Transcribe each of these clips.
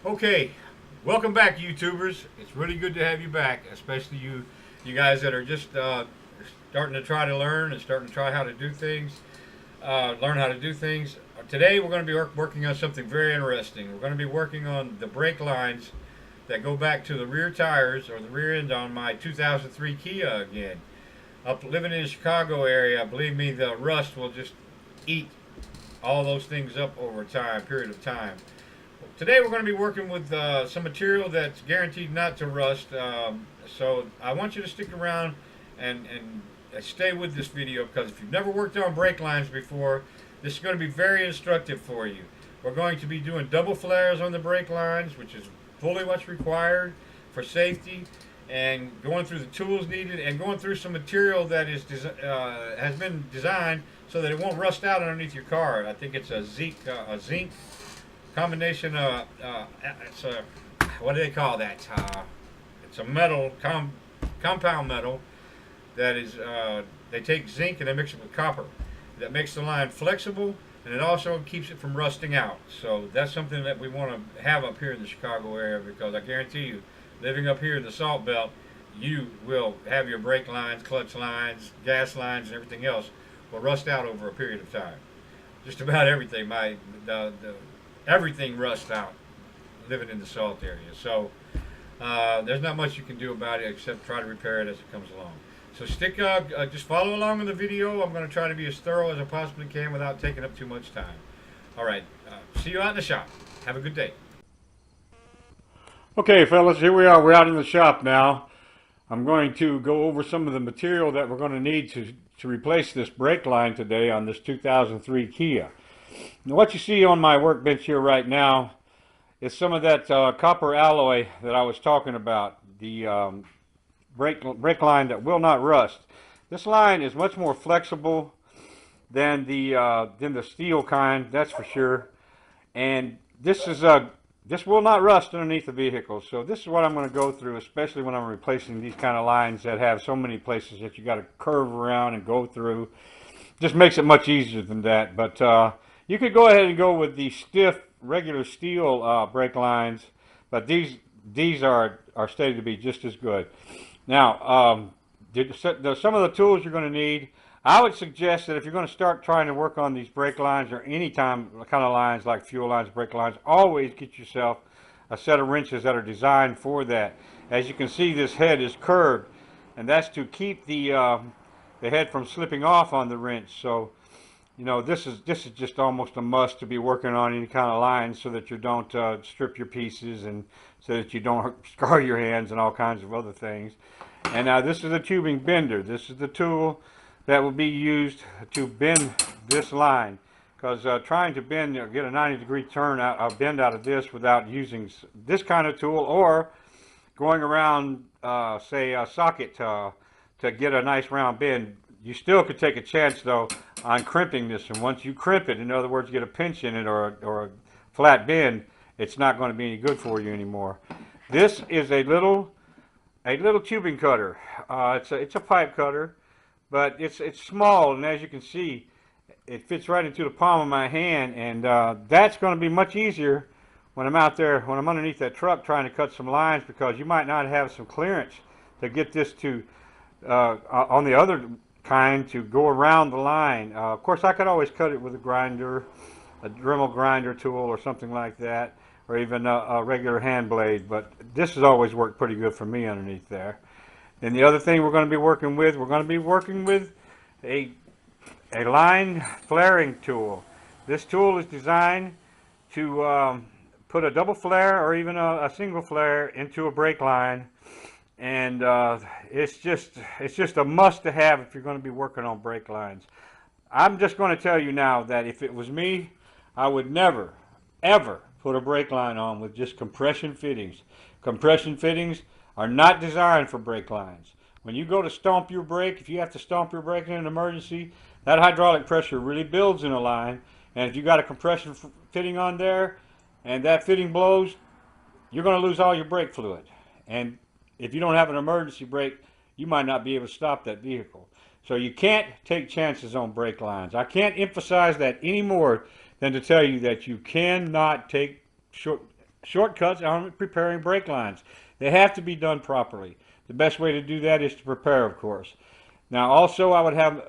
Okay, welcome back, YouTubers. It's really good to have you back, especially you guys that are just starting to try to learn and starting to try how to do things, learn how to do things. Today we're going to be working on something very interesting. We're going to be working on the brake lines that go back to the rear tires or the rear end on my 2003 Kia again. Up living in the Chicago area, believe me, the rust will just eat all those things up over a period of time. Today we're going to be working with some material that's guaranteed not to rust. So I want you to stick around and stay with this video, because if you've never worked on brake lines before, this is going to be very instructive for you. We're going to be doing double flares on the brake lines, which is fully what's required for safety, and going through the tools needed and going through some material that is has been designed so that it won't rust out underneath your car. I think it's a zinc combination of it's a, what do they call that? It's a metal compound metal that is they take zinc and they mix it with copper. That makes the line flexible, and it also keeps it from rusting out. So that's something that we want to have up here in the Chicago area, because I guarantee you, living up here in the Salt Belt, you will have your brake lines, clutch lines, gas lines, and everything else will rust out over a period of time. Just about everything. Everything rusts out living in the salt area. So there's not much you can do about it except try to repair it as it comes along. So just follow along in the video. I'm going to try to be as thorough as I possibly can without taking up too much time. All right, see you out in the shop. Have a good day. Okay, fellas, here we are. We're out in the shop now. I'm going to go over some of the material that we're going to need to replace this brake line today on this 2003 Kia. Now, what you see on my workbench here right now is some of that copper alloy that I was talking about, the brake line that will not rust. This line is much more flexible than the steel kind, that's for sure. And this will not rust underneath the vehicle. So this is what I'm going to go through, especially when I'm replacing these kind of lines that have so many places that you got to curve around and go through. Just makes it much easier than that. But you could go ahead and go with the stiff regular steel brake lines, but these are stated to be just as good. Now, some of the tools you're going to need, I would suggest that if you're going to start trying to work on these brake lines or any kind of lines like fuel lines, brake lines, always get yourself a set of wrenches that are designed for that. As you can see, this head is curved, and that's to keep the head from slipping off on the wrench. So, you know, this is just almost a must to be working on any kind of line, so that you don't strip your pieces, and so that you don't scar your hands and all kinds of other things. And now this is a tubing bender. This is the tool that will be used to bend this line, because trying to bend, get a 90-degree bend out of this without using this kind of tool, or going around say a socket to get a nice round bend, you still could take a chance though on crimping this. And once you crimp it, in other words, get a pinch in it or a flat bend, it's not going to be any good for you anymore. This is a little tubing cutter. It's a pipe cutter, but it's small, and as you can see, it fits right into the palm of my hand, and that's going to be much easier when I'm out there, when I'm underneath that truck trying to cut some lines, because you might not have some clearance to get this to on the other kind to go around the line. Of course, I could always cut it with a grinder, a Dremel grinder tool or something like that, or even a regular hand blade, but this has always worked pretty good for me underneath there. And the other thing we're going to be working with, a line flaring tool. This tool is designed to put a double flare or even a single flare into a brake line, and it's just a must to have if you're going to be working on brake lines. I'm just going to tell you now that if it was me, I would never ever put a brake line on with just compression fittings. Compression fittings are not designed for brake lines. When you go to stomp your brake, if you have to stomp your brake in an emergency, that hydraulic pressure really builds in a line, and if you got a compression fitting on there and that fitting blows, you're going to lose all your brake fluid. And if you don't have an emergency brake, you might not be able to stop that vehicle. So you can't take chances on brake lines. I can't emphasize that any more than to tell you that you cannot take shortcuts on preparing brake lines. They have to be done properly. The best way to do that is to prepare, of course. Now, also, I would have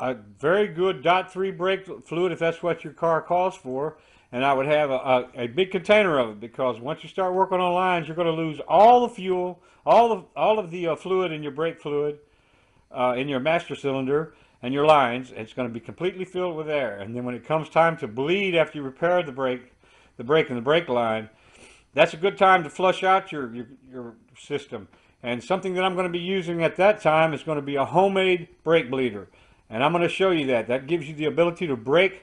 a very good .3 brake fluid if that's what your car calls for, and I would have a big container of it, because once you start working on lines, you're going to lose all the fuel, all of the fluid in your brake fluid, in your master cylinder and your lines. It's going to be completely filled with air, and then when it comes time to bleed after you repair the brake and the brake line, that's a good time to flush out your system. And something that I'm going to be using at that time is going to be a homemade brake bleeder, and I'm going to show you that. That gives you the ability to bleed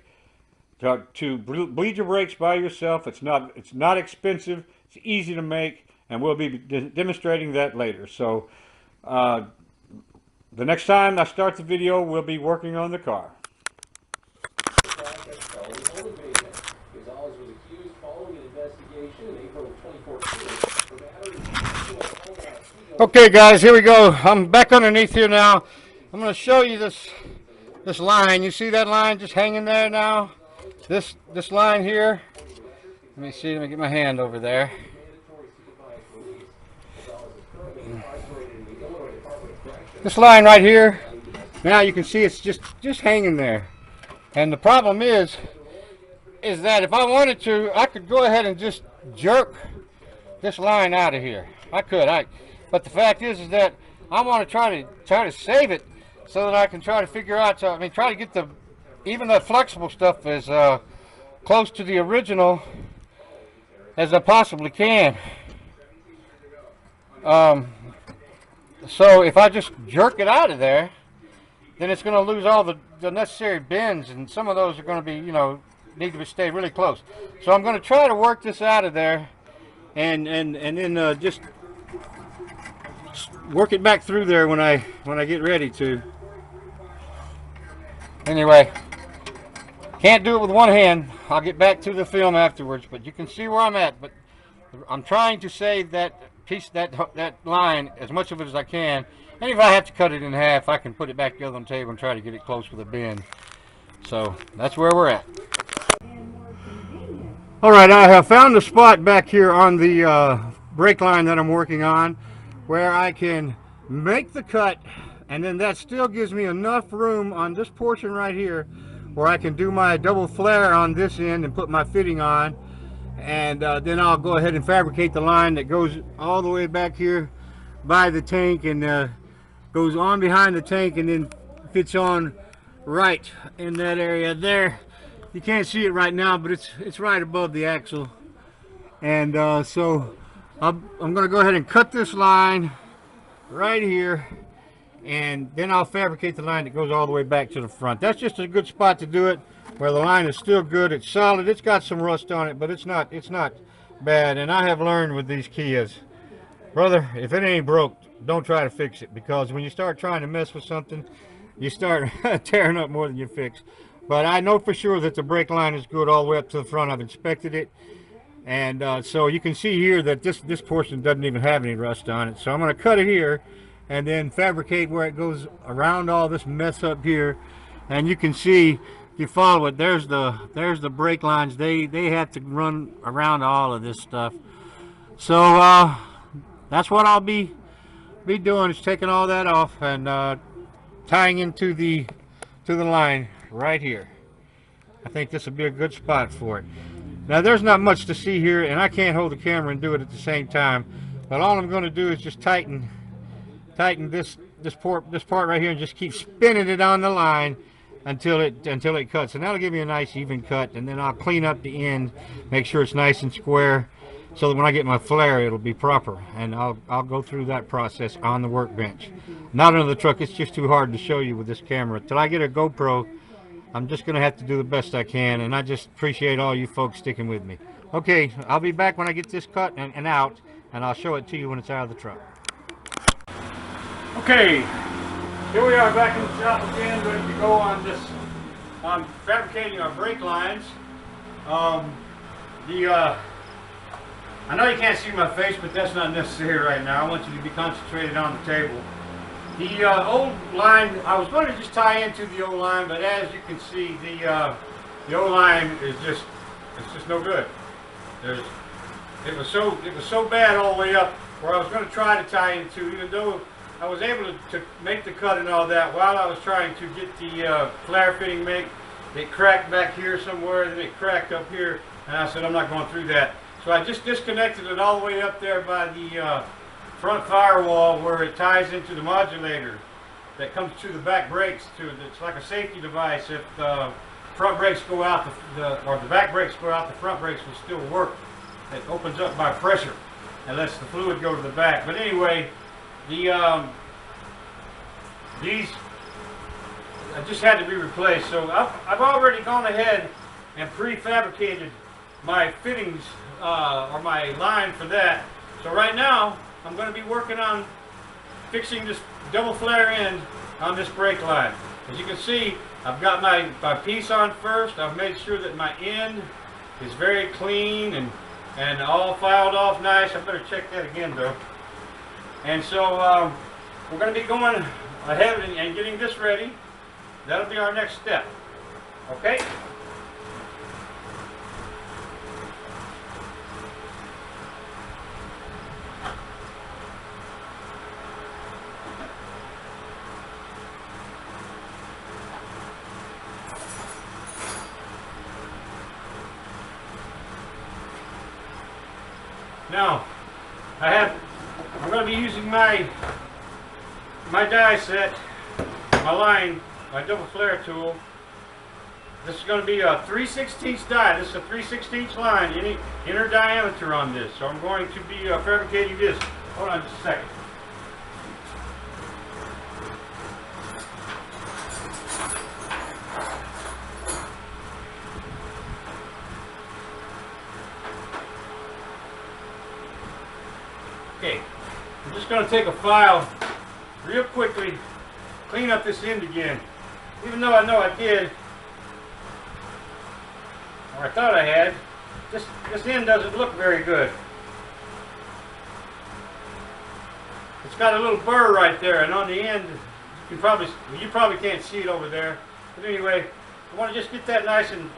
your brakes by yourself. It's not expensive. It's easy to make, and we'll be demonstrating that later. So the next time I start the video, we'll be working on the car. Okay guys, here we go. I'm back underneath here now. I'm going to show you this line. You see that line just hanging there now? This line here. Let me see, let me get my hand over there. This line right here, now you can see it's just hanging there. And the problem is that if I wanted to, I could go ahead and just jerk this line out of here. I could, but the fact is that I want to try to save it so that I can try to figure out, try to get even the flexible stuff as close to the original as I possibly can. So if I just jerk it out of there, then it's going to lose all the necessary bends, and some of those are going to be, need to stay really close. So I'm going to try to work this out of there, and then just work it back through there when I get ready to. Anyway, can't do it with one hand. I'll get back to the film afterwards, but you can see where I'm at. But I'm trying to save that piece, that line, as much of it as I can. And if I have to cut it in half, I can put it back together on the table and try to get it close with a bend. So that's where we're at. All right, I have found a spot back here on the brake line that I'm working on where I can make the cut, and then that still gives me enough room on this portion right here where I can do my double flare on this end and put my fitting on. And then I'll go ahead and fabricate the line that goes all the way back here by the tank, and goes on behind the tank, and then fits on right in that area there. You can't see it right now, but it's right above the axle. And so I'm going to go ahead and cut this line right here, and then I'll fabricate the line that goes all the way back to the front. That's just a good spot to do it, where the line is still good. It's solid. It's got some rust on it, but it's not bad. And I have learned with these Kias, brother, if it ain't broke, don't try to fix it, because when you start trying to mess with something, you start tearing up more than you fix. But I know for sure that the brake line is good all the way up to the front. I've inspected it, and so you can see here that this portion doesn't even have any rust on it. So I'm going to cut it here and then fabricate where it goes around all this mess up here. And you can see, if you follow it, there's the brake lines. They have to run around all of this stuff. So that's what I'll be doing, is taking all that off and tying into the line right here. I think this will be a good spot for it. Now there's not much to see here, and I can't hold the camera and do it at the same time, but all I'm going to do is just tighten this part right here, and just keep spinning it on the line until it cuts. And that'll give me a nice even cut, and then I'll clean up the end, make sure it's nice and square, so that when I get my flare, it'll be proper. And I'll go through that process on the workbench, not under the truck. It's just too hard to show you with this camera. Till I get a GoPro, I'm just going to have to do the best I can, and I just appreciate all you folks sticking with me. Okay, I'll be back when I get this cut and out, and I'll show it to you when it's out of the truck. Okay, here we are back in the shop again, ready to go on fabricating our brake lines. I know you can't see my face, but that's not necessary right now. I want you to be concentrated on the table. The old line, I was going to just tie into the old line, but as you can see, the old line is just no good. There's it was so bad all the way up where I was going to try to tie into, even though I was able to make the cut and all that, while I was trying to get the flare fitting make, it cracked back here somewhere, and then it cracked up here, and I said I'm not going through that. So I just disconnected it all the way up there by the front firewall where it ties into the modulator that comes to the back brakes. It's like a safety device. If the front brakes go out, or the back brakes go out, the front brakes will still work. It opens up by pressure and lets the fluid go to the back. But anyway, these just had to be replaced. So I've already gone ahead and prefabricated my fittings or my line for that. So right now I'm going to be working on fixing this double flare end on this brake line. As you can see, I've got my piece on first. I've made sure that my end is very clean and all filed off nice. I better check that again though. And so we're going to be going ahead and getting this ready. That'll be our next step. Okay? Now, I'm going to be using my die set, my line, my double flare tool. This is going to be a 3/16 die. This is a 3/16 line, any inner diameter on this. So I'm going to be fabricating this. Hold on just a second. Okay, I'm just going to take a file real quickly, clean up this end again. Even though I know I did, or I thought I had, this end doesn't look very good. It's got a little burr right there, and on the end, you probably can't see it over there. But anyway, I want to just get that nice and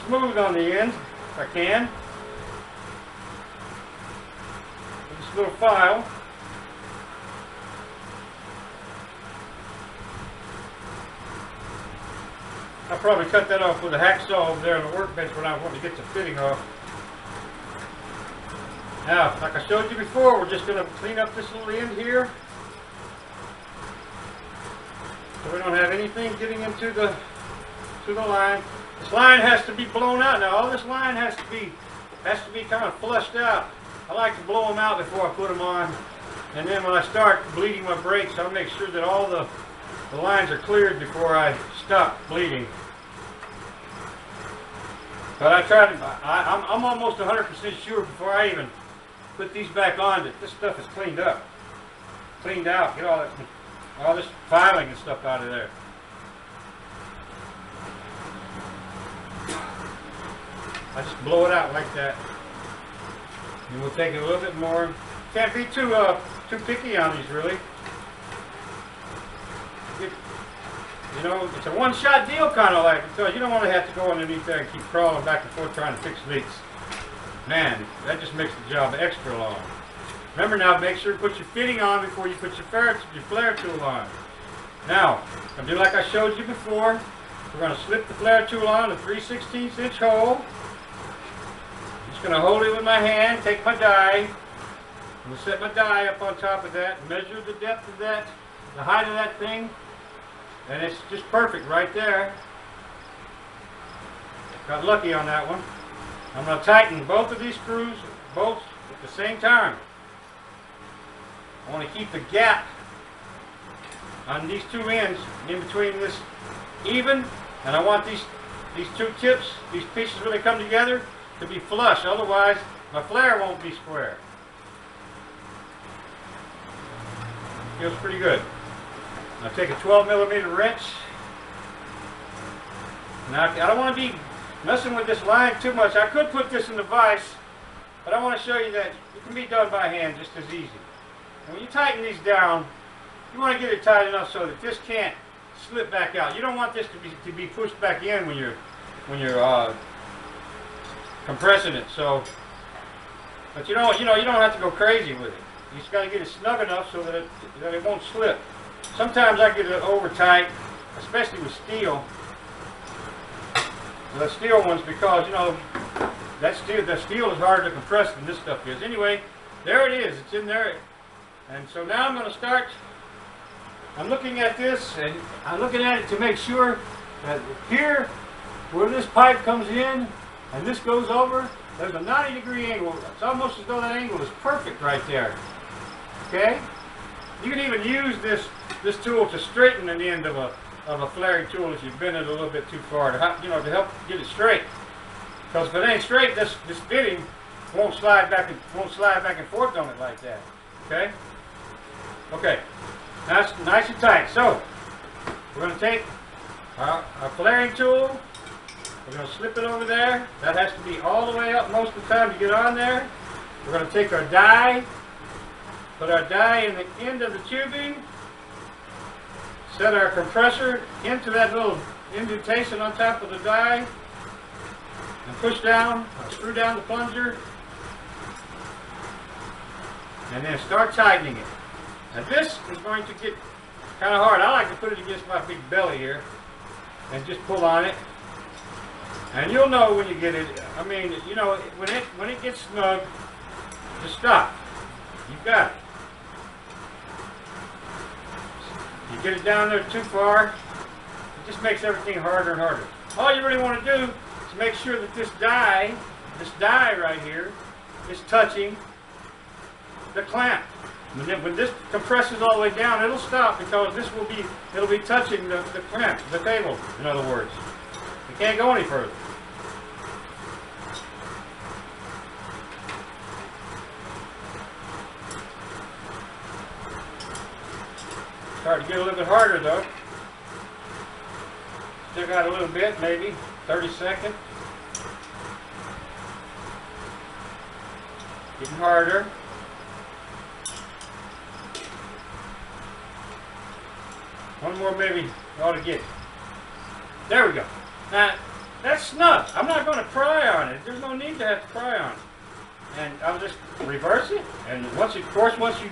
smooth on the end, if I can. Little file. I'll probably cut that off with a hacksaw over there on the workbench when I want to get the fitting off. Now, like I showed you before, we're just going to clean up this little end here, so we don't have anything getting into the line. This line has to be blown out. Now, all this line has to be kind of flushed out. I like to blow them out before I put them on, and then when I start bleeding my brakes, I'll make sure that all the lines are cleared before I stop bleeding. But I'm almost 100% sure before I even put these back on that this stuff is cleaned up, cleaned out, get all this filing and stuff out of there. I just blow it out like that. And we'll take it a little bit more. Can't be too picky on these, really. You know, it's a one-shot deal, kind of like, because you don't want to have to go underneath there and keep crawling back and forth trying to fix leaks. Man, that just makes the job extra long. Remember now, make sure to put your fitting on before you put your flare tool on. Now, I'll do like I showed you before. We're going to slip the flare tool on a 3/16 inch hole. Just going to hold it with my hand, take my die, I'm going to set my die up on top of that, measure the depth of that, the height of that thing, and it's just perfect right there. Got lucky on that one. I'm going to tighten both of these screws, both at the same time. I want to keep the gap on these two ends in between this even, and I want these two tips, these pieces when they come together, to be flush, otherwise my flare won't be square. Feels pretty good. I'll take a 12mm wrench. Now I don't want to be messing with this line too much. I could put this in the vise, but I want to show you that it can be done by hand just as easy. And when you tighten these down, you want to get it tight enough so that this can't slip back out. You don't want this to be pushed back in when you're compressing it. So But you don't have to go crazy with it. You just got to get it snug enough so that it won't slip. Sometimes I get it over tight, especially with steel. The steel ones, because the steel is harder to compress than this stuff is. Anyway, there it is. It's in there. And so now I'm going to start. I'm looking at this, and I'm looking at it to make sure that here, where this pipe comes in, and this goes over, there's a 90-degree angle. It's almost as though that angle is perfect right there. Okay? You can even use this tool to straighten an end of a flaring tool if you've bent it a little bit too far to help get it straight. Because if it ain't straight, this bitting won't slide back and forth on it like that. Okay? Okay. That's nice and tight. So we're going to take our flaring tool. We're going to slip it over there. That has to be all the way up most of the time to get on there. We're going to take our die, put our die in the end of the tubing, set our compressor into that little indentation on top of the die, and push down, screw down the plunger, and then start tightening it. Now this is going to get kind of hard. I like to put it against my big belly here and just pull on it. And you'll know when you get it. I mean, when it gets snug, just stop. You've got it. You get it down there too far, it just makes everything harder and harder. All you really want to do is make sure that this die right here, is touching the clamp. When this compresses all the way down, it'll stop because it'll be touching the clamp, the table, in other words. It can't go any further. Starting to get a little bit harder though. Still got a little bit, maybe 30 seconds. Getting harder. One more maybe ought to get it. There we go. Now, that's snug. I'm not going to pry on it. There's no need to have to pry on it. And I'll just reverse it. And once you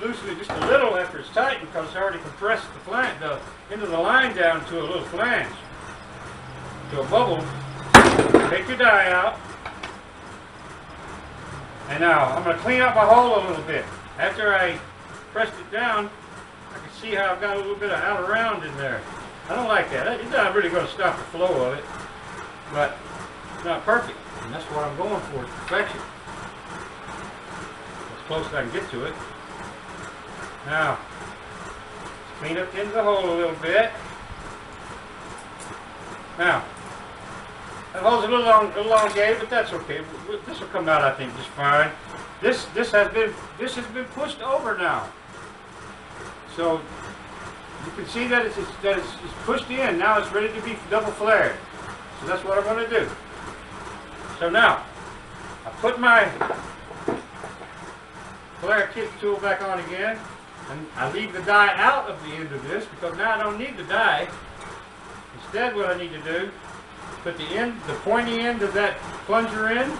loosen it just a little after it's tightened, because it's already compressed the into the line down to a little flange, to a bubble, take your die out. And now I'm going to clean up my hole a little bit. After I pressed it down, I can see how I've got a little bit of out around in there. I don't like that. It's not really going to stop the flow of it, but it's not perfect. And that's what I'm going for, is perfection. As close as I can get to it. Now, clean up into the hole a little bit. Now, that hole's a little elongated, but that's okay. This will come out, I think, just fine. This has been pushed over now. So you can see that it's pushed in. Now it's ready to be double flared. So that's what I'm going to do. So now, I put my flare kit tool back on again, and I leave the die out of the end of this because now I don't need the die. Instead, what I need to do, put the pointy end of that plunger in,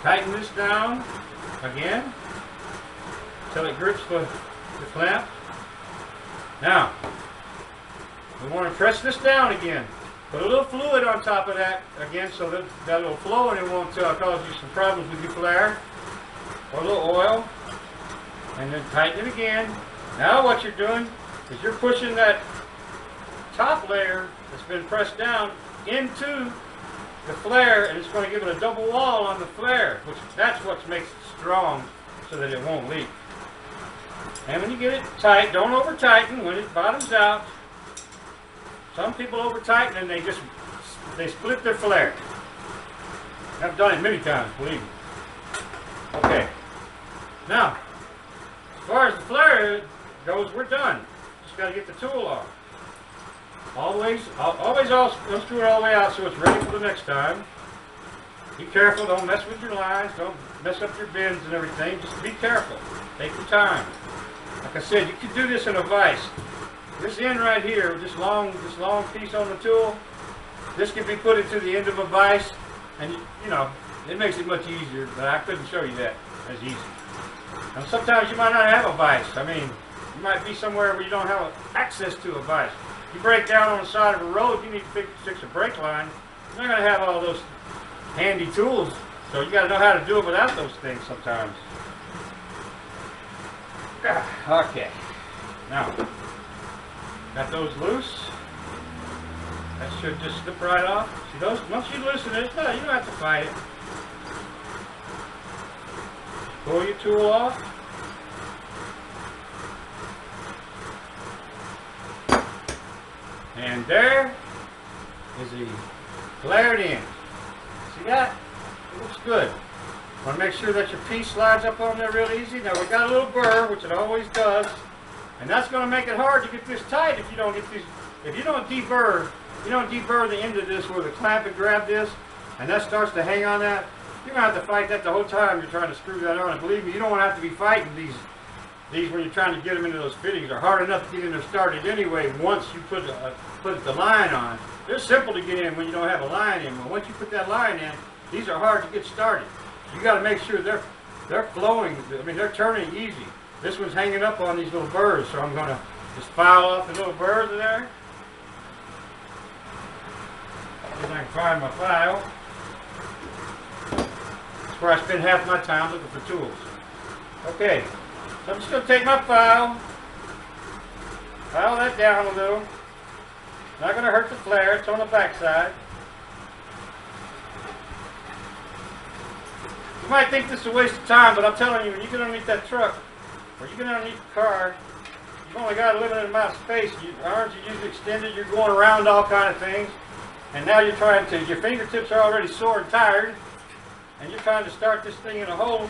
tighten this down again until it grips the clamp. Now, we want to press this down again. Put a little fluid on top of that again so that it'll flow and it won't cause you some problems with your flare. Or a little oil. And then tighten it again. Now what you're doing is you're pushing that top layer that's been pressed down into the flare, and it's going to give it a double wall on the flare, that's what makes it strong so that it won't leak. And when you get it tight, don't over tighten when it bottoms out. Some people over tighten and they split their flare. I've done it many times, believe me. Okay. Now, as far as the flare goes, we're done. Just got to get the tool off. Always unscrew it all the way out so it's ready for the next time. Be careful, don't mess with your lines, don't mess up your bends and everything. Just be careful. Take your time. Like I said, you can do this in a vise. This end right here, this long piece on the tool, this can be put into the end of a vise, and it makes it much easier, but I couldn't show you that as easy. And sometimes you might not have a vise. I mean, you might be somewhere where you don't have access to a vise. You break down on the side of a road, you need to fix a brake line. You're not going to have all those handy tools, so you got to know how to do it without those things sometimes. Okay, now, got those loose. That should just slip right off. See those? Once you loosen it, no, you don't have to fight it. Pull your tool off. And there is the flared end. See that? It looks good. Want to make sure that your piece slides up on there real easy. Now we got a little burr, which it always does, and that's going to make it hard to get this tight if you don't get these. If you don't deburr, the end of this where the clamp and grab this, and that starts to hang on that. You're going to have to fight that the whole time you're trying to screw that on. And believe me, you don't want to have to be fighting these when you're trying to get them into those fittings. Are hard enough to get in there started anyway once you put the line on. They're simple to get in when you don't have a line in. But once you put that line in, these are hard to get started. You got to make sure they're flowing. I mean, they're turning easy. This one's hanging up on these little burrs, so I'm going to just file off the little burrs there. See if I can find my file. That's where I spend half my time looking for tools. Okay, so I'm just going to take my file that down a little. Not going to hurt the flare, it's on the back side. You might think this is a waste of time, but I'm telling you, when you get underneath that truck, or you get underneath the car, you've only got a limited amount of space. Your arms are usually extended, you're going around all kind of things, and now you're trying to, your fingertips are already sore and tired, and you're trying to start this thing in a hole,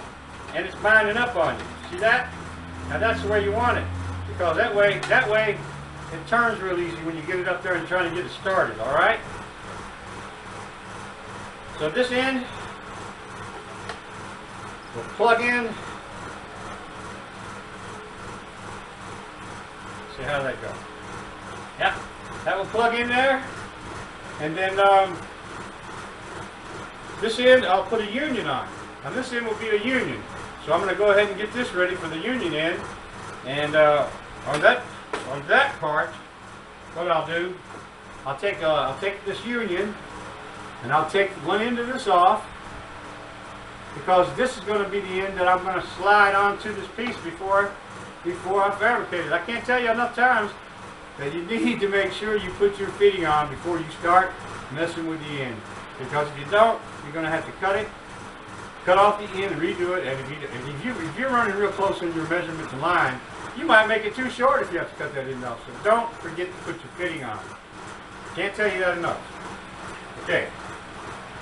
and it's binding up on you. See that? Now that's the way you want it, because that way it turns real easy when you get it up there and trying to get it started, all right? So this end will plug in. See how that goes. Yep, that will plug in there, and then this end I'll put a union on. Now this end will be a union, so I'm going to go ahead and get this ready for the union end. And on that part, what I'll do, I'll take this union, and I'll take one end of this off, because this is going to be the end that I'm going to slide onto this piece before I fabricate it. I can't tell you enough times that you need to make sure you put your fitting on before you start messing with the end. Because if you don't, you're going to have to cut off the end and redo it. And if you're running real close in your measurement to line, you might make it too short if you have to cut that end off. So don't forget to put your fitting on. Can't tell you that enough. Okay,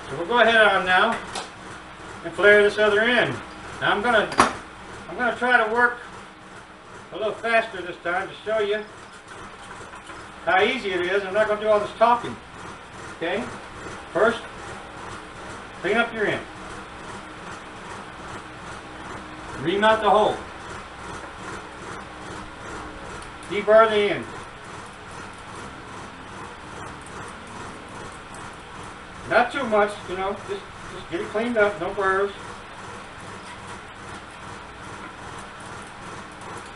so we'll go ahead on now and flare this other end. Now I'm gonna try to work a little faster this time to show you how easy it is. I'm not going to do all this talking. Okay? First, clean up your end. Remount the hole. Deburr the end. Not too much, you know, just get it cleaned up, no burrs.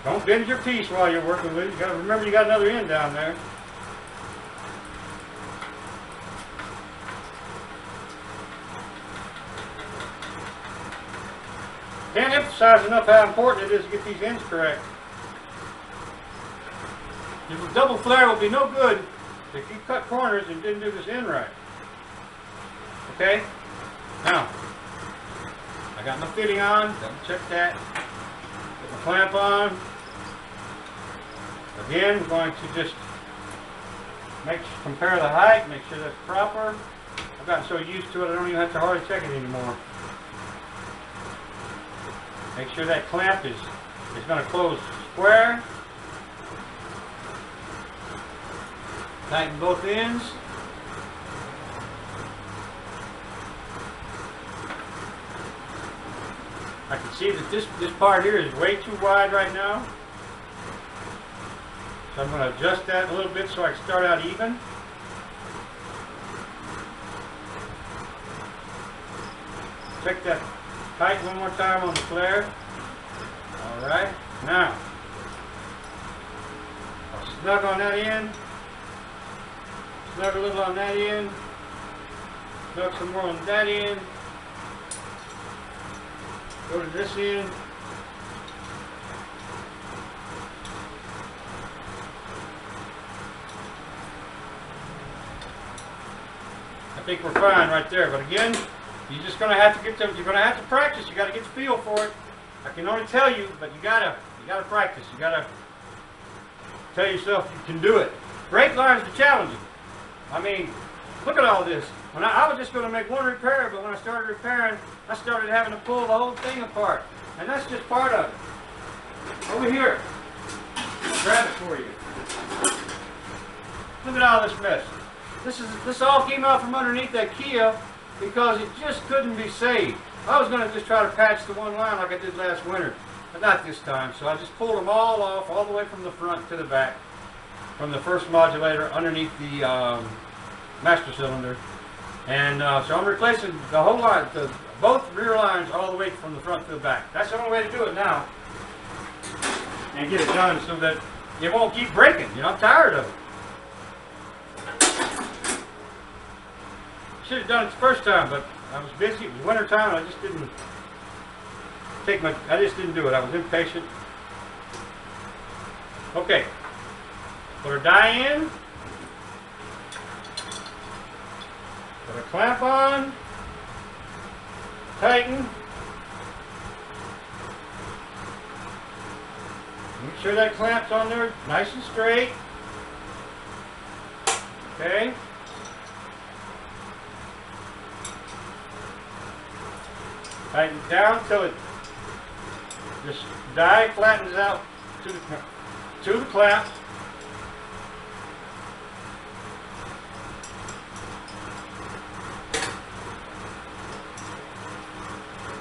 Don't bend your piece while you're working with it. You got to remember you got another end down there. Can't emphasize enough how important it is to get these ends correct. Your double flare will be no good if you cut corners and didn't do this end right. Okay? Now, I got my fitting on. Double check that. Put my clamp on. Again, I'm going to just compare the height, make sure that's proper. I've gotten so used to it I don't even have to hardly check it anymore. Make sure that clamp is going to close square. Tighten both ends. I can see that this part here is way too wide right now. So I'm going to adjust that a little bit so I can start out even. Check that tight one more time on the flare. All right. Now, I'll snug on that end. Snug a little on that end. Snug some more on that end. Go to this end. I think we're fine right there, but again, you're just gonna have to get you're gonna have to practice. You gotta get the feel for it. I can only tell you, but you gotta practice. You gotta tell yourself you can do it. Brake lines are challenging. I mean, look at all this. When I was just gonna make one repair, but when I started repairing, I started having to pull the whole thing apart. And that's just part of it. Over here. I'll grab it for you. Look at all this mess. This all came out from underneath that Kia because it just couldn't be saved. I was going to just try to patch the one line like I did last winter, but not this time. So I just pulled them all off, all the way from the front to the back, from the first modulator underneath the master cylinder. And so I'm replacing the whole line, both rear lines all the way from the front to the back. That's the only way to do it now. And get it done so that it won't keep breaking. You know, I'm tired of it. Should have done it the first time, but I was busy. It was winter time. I just didn't do it. I was impatient. Okay. Put our die in. Put our clamp on. Tighten. Make sure that clamp's on there nice and straight. Okay. Tighten it down till it just die flattens out to the clamp.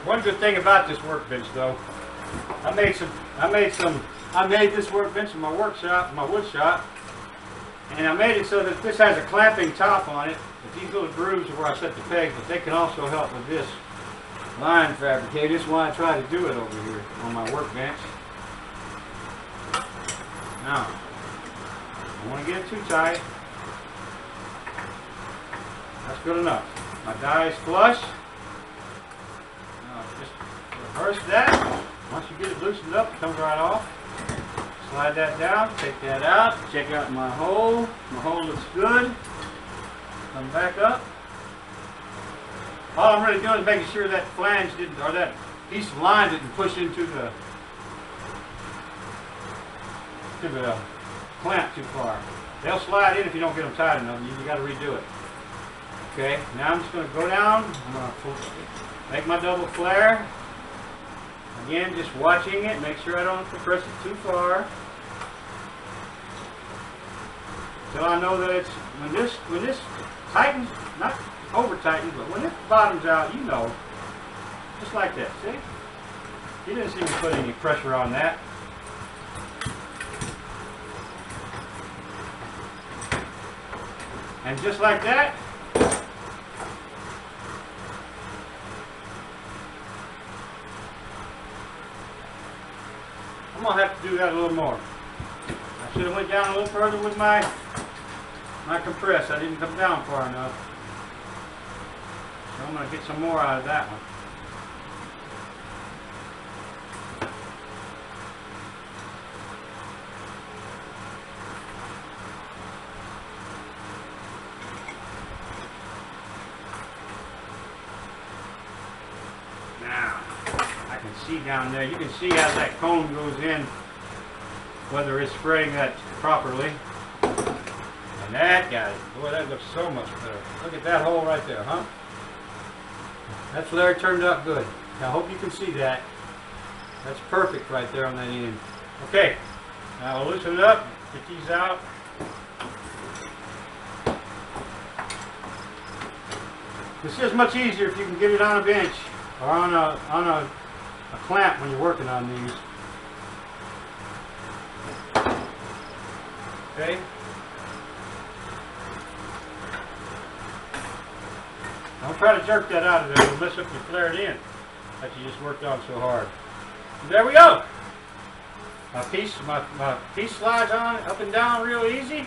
One good thing about this workbench, though, I made this workbench in my workshop, my wood shop, and I made it so that this has a clamping top on it. But these little grooves are where I set the pegs, but they can also help with this line fabricate. This is why I try to do it over here on my workbench. Now, I don't want to get it too tight. That's good enough. My die is flush. Now, just reverse that. Once you get it loosened up, it comes right off. Slide that down, take that out, check out my hole. My hole looks good. Come back up. All I'm really doing is making sure that flange didn't, or that piece of line didn't push into the clamp too far. They'll slide in if you don't get them tight enough. You got to redo it. Okay, now I'm just going to go down. I'm going to make my double flare. Again, just watching it, make sure I don't compress it too far. Till I know that it's, when this tightens, not over tightens, but when it bottoms out, you know, just like that, see? You didn't see me put any pressure on that. And just like that, I'm going to have to do that a little more. I should have went down a little further with my compress. I didn't come down far enough. So I'm going to get some more out of that one. Now, I can see down there, you can see how that cone goes in, whether it's spraying that properly. And that guy, boy, that looks so much better. Look at that hole right there, huh? That flare turned out good. I hope you can see that. That's perfect right there on that end. Okay, now I'll loosen it up, get these out. This is much easier if you can get it on a bench or on a clamp when you're working on these. Okay. Don't try to jerk that out of there. It'll mess up your flared end that you just worked on so hard. And there we go. My piece slides on up and down real easy.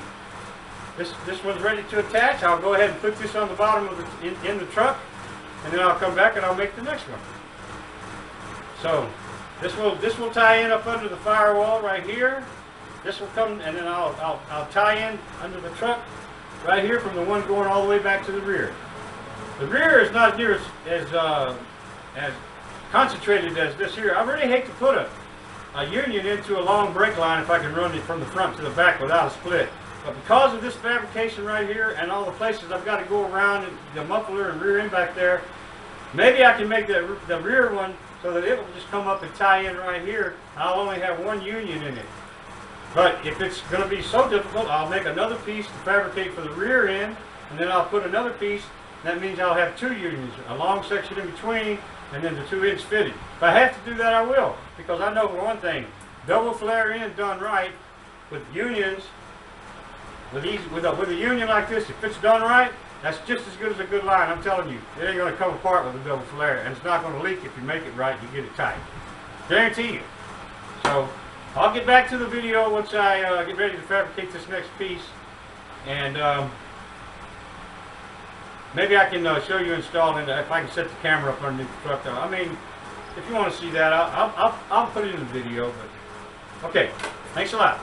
This one's ready to attach. I'll go ahead and put this on the bottom of the in the truck, and then I'll come back and I'll make the next one. So this will tie in up under the firewall right here. This will come, and then I'll tie in under the truck right here from the one going all the way back to the rear. The rear is not near as concentrated as this here. I really hate to put a union into a long brake line if I can run it from the front to the back without a split. But because of this fabrication right here and all the places I've got to go around and the muffler and rear end back there, maybe I can make the rear one so that it will just come up and tie in right here. I'll only have one union in it. But if it's going to be so difficult, I'll make another piece to fabricate for the rear end, and then I'll put another piece. That means I'll have two unions, a long section in between, and then the 2-inch fitting. If I have to do that, I will, because I know for one thing, double flare end done right with unions, with a union like this, if it's done right, that's just as good as a good line. I'm telling you, it ain't going to come apart with a double flare, and it's not going to leak if you make it right and you get it tight. Guarantee you. So I'll get back to the video once I get ready to fabricate this next piece, and maybe I can show you installing it if I can set the camera up underneath the truck. I mean, if you want to see that, I'll put it in the video. But okay, thanks a lot.